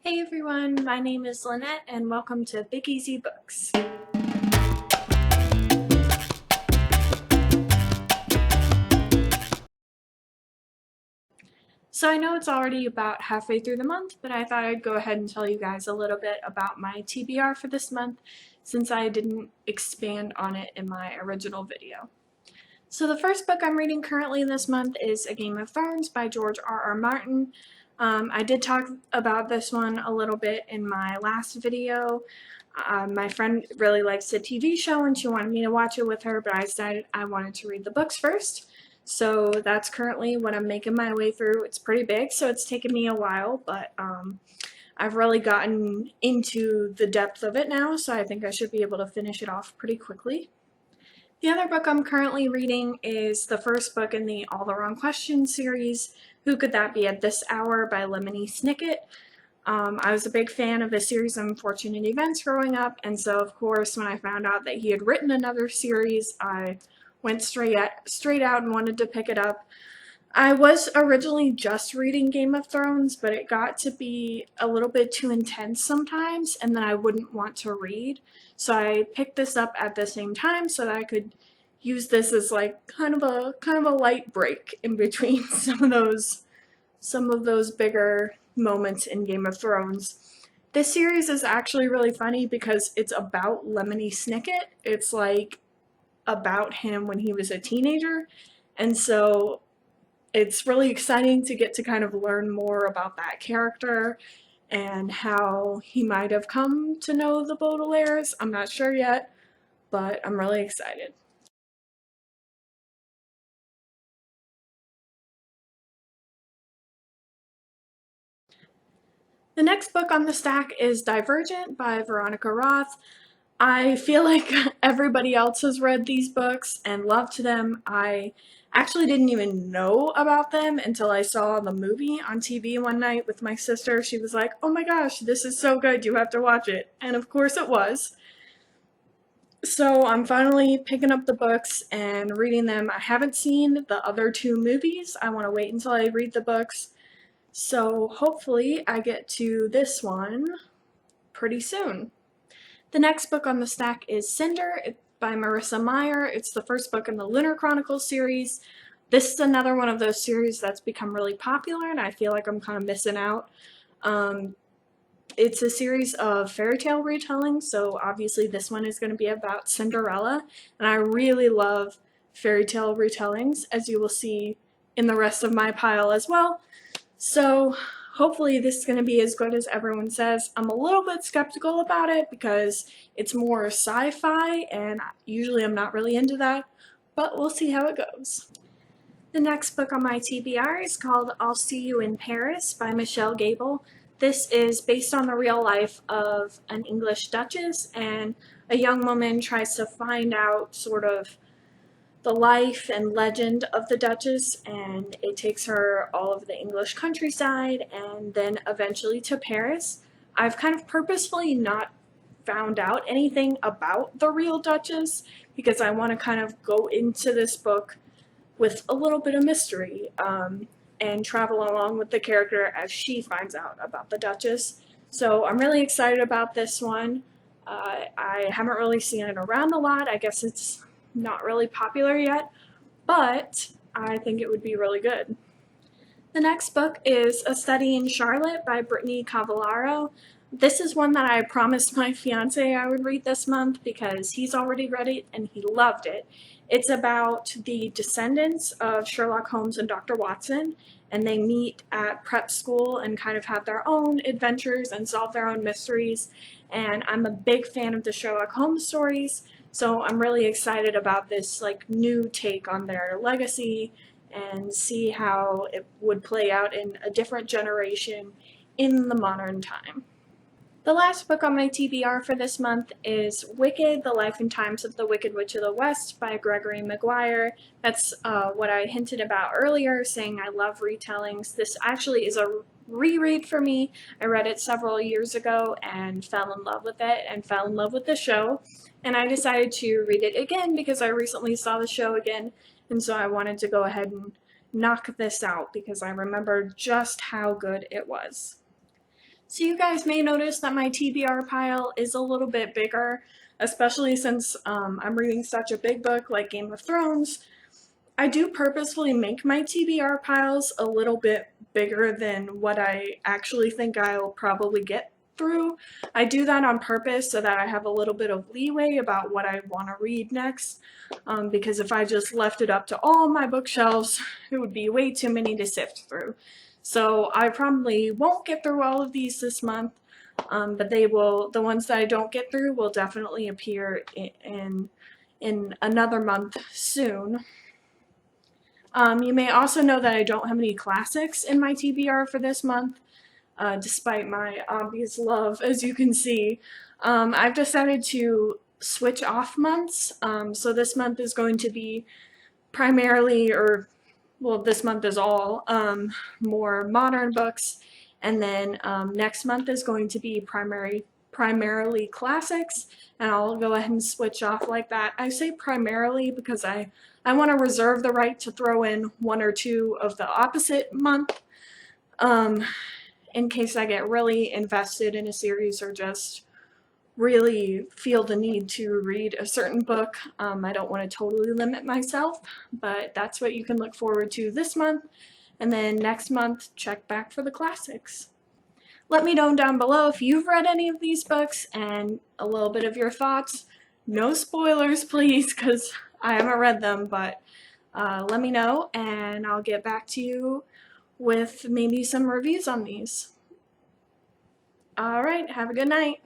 Hey everyone, my name is Lynette and welcome to Big Easy Books. So I know it's already about halfway through the month, but I thought I'd go ahead and tell you guys a little bit about my TBR for this month since I didn't expand on it in my original video. So the first book I'm reading currently this month is A Game of Thrones by George R.R. Martin. I did talk about this one a little bit in my last video. My friend really likes the TV show and she wanted me to watch it with her, but I decided I wanted to read the books first. So that's currently what I'm making my way through. It's pretty big, so it's taken me a while, but I've really gotten into the depth of it now, so I think I should be able to finish it off pretty quickly. The other book I'm currently reading is the first book in the All the Wrong Questions series, Who Could That Be at This Hour by Lemony Snicket. I was a big fan of the series of Unfortunate Events growing up, and so of course when I found out that he had written another series, I went straight out and wanted to pick it up. I was originally just reading Game of Thrones, but it got to be a little bit too intense sometimes, and then I wouldn't want to read. So I picked this up at the same time so that I could use this as like kind of a light break in between some of those bigger moments in Game of Thrones. This series is actually really funny because it's about Lemony Snicket. It's like about him when he was a teenager, and so it's really exciting to get to kind of learn more about that character and how he might have come to know the Baudelaires. I'm not sure yet, but I'm really excited. The next book on the stack is Divergent by Veronica Roth. I feel like everybody else has read these books and loved them. I actually didn't even know about them until I saw the movie on TV one night with my sister. She was like, "Oh my gosh, this is so good, you have to watch it." And of course it was. So I'm finally picking up the books and reading them. I haven't seen the other two movies. I want to wait until I read the books. So hopefully I get to this one pretty soon. The next book on the stack is Cinder by Marissa Meyer. It's the first book in the Lunar Chronicles series. This is another one of those series that's become really popular, and I feel like I'm kind of missing out. It's a series of fairy tale retellings, so obviously this one is going to be about Cinderella, and I really love fairy tale retellings, as you will see in the rest of my pile as well. So hopefully this is going to be as good as everyone says. I'm a little bit skeptical about it because it's more sci-fi and usually I'm not really into that, but we'll see how it goes. The next book on my TBR is called I'll See You in Paris by Michelle Gable. This is based on the real life of an English duchess, and a young woman tries to find out sort of the life and legend of the Duchess, and it takes her all over the English countryside and then eventually to Paris. I've kind of purposefully not found out anything about the real Duchess because I want to kind of go into this book with a little bit of mystery and travel along with the character as she finds out about the Duchess. So I'm really excited about this one. I haven't really seen it around a lot. I guess it's not really popular yet, but I think it would be really good. The next book is A Study in Charlotte by Brittany Cavallaro. This is one that I promised my fiance I would read this month because he's already read it and he loved it. It's about the descendants of Sherlock Holmes and Dr. Watson, and they meet at prep school and kind of have their own adventures and solve their own mysteries. And I'm a big fan of the Sherlock Holmes stories, so I'm really excited about this like new take on their legacy and see how it would play out in a different generation in the modern time. The last book on my TBR for this month is Wicked, The Life and Times of the Wicked Witch of the West by Gregory Maguire. That's what I hinted about earlier, saying I love retellings. This actually is a reread for me. I read it several years ago and fell in love with it and fell in love with the show. And I decided to read it again because I recently saw the show again, and so I wanted to go ahead and knock this out because I remember just how good it was. So you guys may notice that my TBR pile is a little bit bigger, especially since I'm reading such a big book like Game of Thrones. I do purposefully make my TBR piles a little bit bigger than what I actually think I'll probably get through. I do that on purpose so that I have a little bit of leeway about what I want to read next, because if I just left it up to all my bookshelves, it would be way too many to sift through. So I probably won't get through all of these this month, but they will. The ones that I don't get through will definitely appear in another month soon. You may also know that I don't have any classics in my TBR for this month, despite my obvious love, as you can see. I've decided to switch off months, so this month is going to be primarily, this month is all more modern books, and then next month is going to be primarily classics, and I'll go ahead and switch off like that. I say primarily because I want to reserve the right to throw in one or two of the opposite month in case I get really invested in a series or just really feel the need to read a certain book. I don't want to totally limit myself, but that's what you can look forward to this month. And then next month, check back for the classics. Let me know down below if you've read any of these books and a little bit of your thoughts. No spoilers, please, because I haven't read them, but let me know and I'll get back to you with maybe some reviews on these. Alright, have a good night.